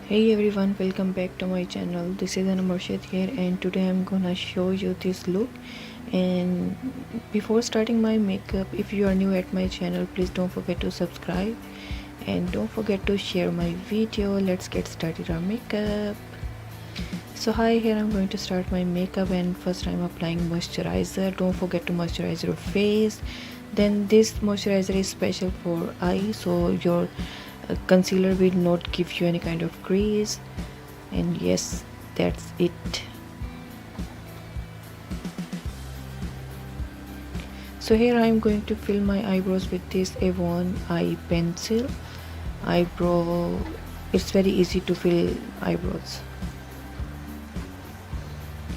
Hey everyone, welcome back to my channel. This is Anam here, and today I'm gonna show you this look. And before starting my makeup, if you are new at my channel, please don't forget to subscribe and don't forget to share my video. Let's get started our makeup. So hi, here I'm going to start my makeup, and first I'm applying moisturizer. Don't forget to moisturize your face. Then this moisturizer is special for eyes, so your concealer will not give you any kind of crease. And yes, that's it. So here I'm going to fill my eyebrows with this Avon eye pencil eyebrow. It's very easy to fill eyebrows.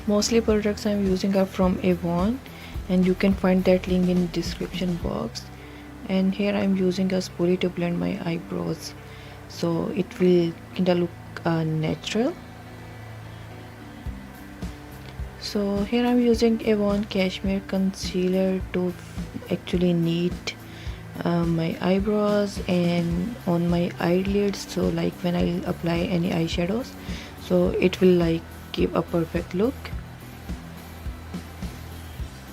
Mostly products I'm using are from Avon, and you can find that link in description box. And here I'm using a spoolie to blend my eyebrows, so it will kinda look natural. So here I'm using Avon Cashmere Concealer to actually knead my eyebrows and on my eyelids, so like when I apply any eyeshadows, so it will like give a perfect look.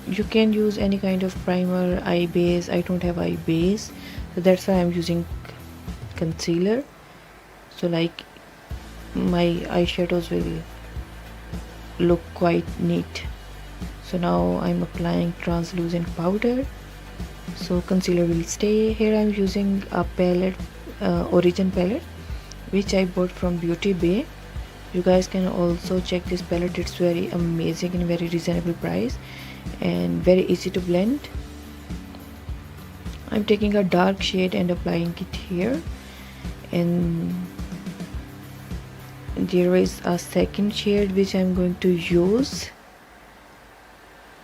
You can use any kind of primer, eye base. I don't have eye base, so that's why I'm using concealer, so like my eyeshadows will look quite neat. So now I'm applying translucent powder, so concealer will stay. Here I'm using a palette, origin palette, which I bought from Beauty Bay. You guys can also check this palette. It's very amazing and very reasonable price and very easy to blend. I'm taking a dark shade and applying it here, and there is a second shade which I'm going to use,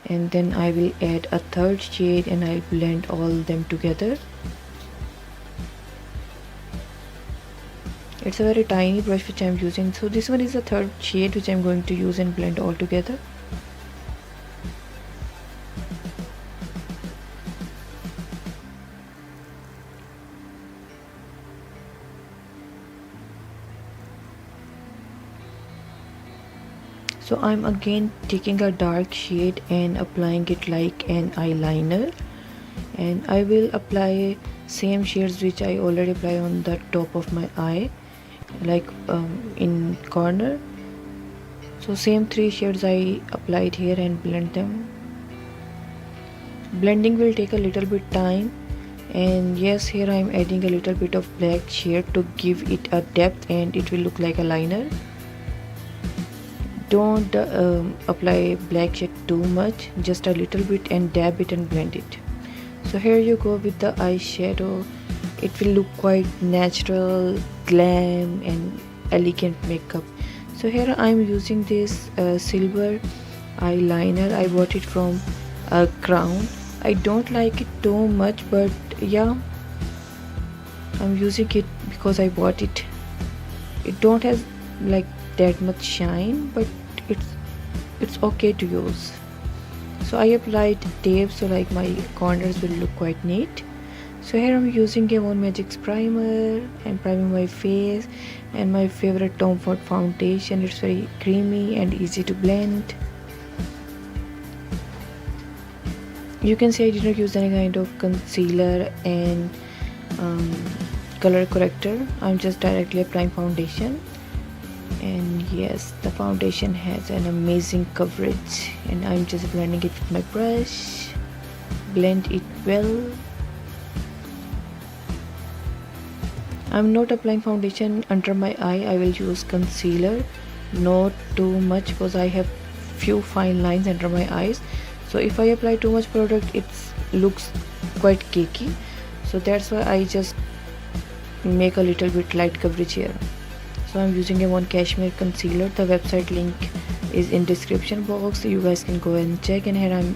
and then I will add a third shade and I'll blend all them together. It's a very tiny brush which I'm using, so this one is the third shade which I'm going to use and blend all together. So I'm again taking a dark shade and applying it like an eyeliner, and I will apply same shades which I already apply on the top of my eye, like in corner. So same three shades I applied here and blend them. Blending will take a little bit time, and yes, here I am adding a little bit of black shade to give it a depth and it will look like a liner. Don't apply black shade too much, just a little bit, and dab it and blend it. So here you go with the eyeshadow. It will look quite natural, glam and elegant makeup. So here I am using this silver eyeliner. I bought it from Crown. I don't like it too much, but yeah, I'm using it because I bought it. It don't have like that much shine, but it's okay to use. So I applied tape, so like my corners will look quite neat. So here I'm using a One Magic's primer and priming my face, and my favorite thaught foundation. It's very creamy and easy to blend. You can see I didn't use any kind of concealer and color corrector. I'm just directly applying foundation. And yes, the foundation has an amazing coverage, and I'm just blending it with my brush. Blend it well. I'm not applying foundation under my eye. I will use concealer, not too much, because I have few fine lines under my eyes. So if I apply too much product, it looks quite cakey, so that's why I just make a little bit light coverage here. So I'm using a One Cashmere concealer. The website link is in description box, so you guys can go and check. And here I'm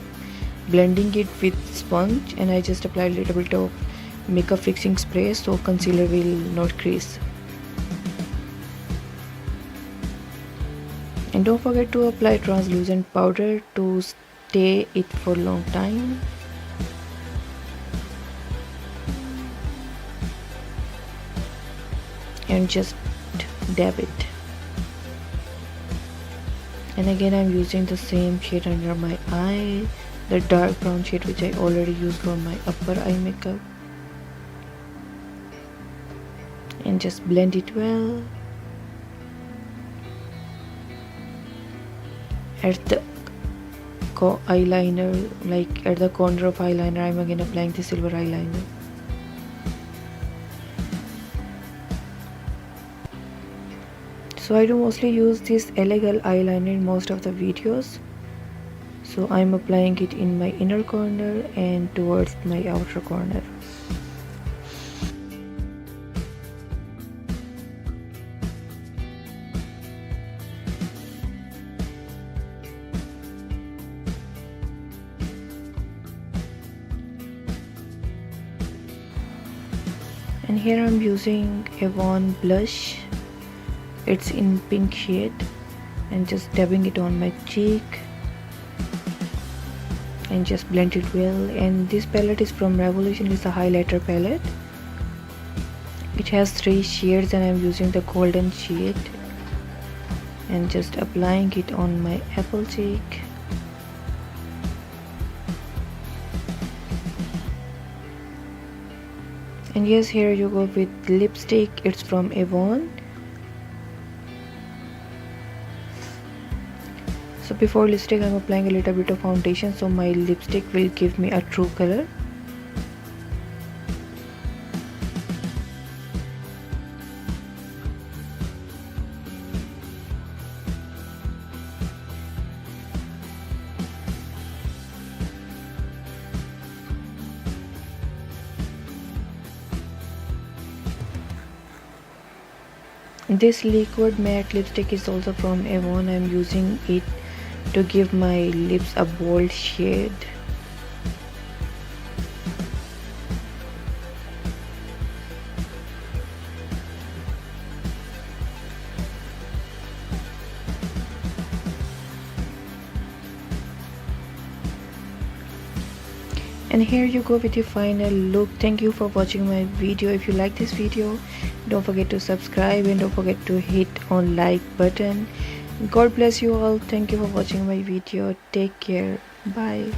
blending it with sponge, and I just applied a little bit of makeup fixing spray so concealer will not crease. And don't forget to apply translucent powder to stay it for a long time. And just dab it. And again I'm using the same shade under my eye, the dark brown shade which I already used for my upper eye makeup, and just blend it well. At the eyeliner, like at the corner of eyeliner, I'm again applying the silver eyeliner. So I do mostly use this elegant eyeliner in most of the videos. So I'm applying it in my inner corner and towards my outer corner. And here I'm using a Avon blush. It's in pink shade, and just dabbing it on my cheek and just blend it well. And this palette is from Revolution. It's a highlighter palette. It has 3 shades and I'm using the golden shade and just applying it on my apple cheek. And yes, here you go with lipstick. It's from Avon. So before lipstick I'm applying a little bit of foundation so my lipstick will give me a true color. This liquid matte lipstick is also from Avon. I'm using it to give my lips a bold shade. And here you go with your final look. Thank you for watching my video. If you like this video, don't forget to subscribe and don't forget to hit on like button. God bless you all. Thank you for watching my video. Take care. Bye.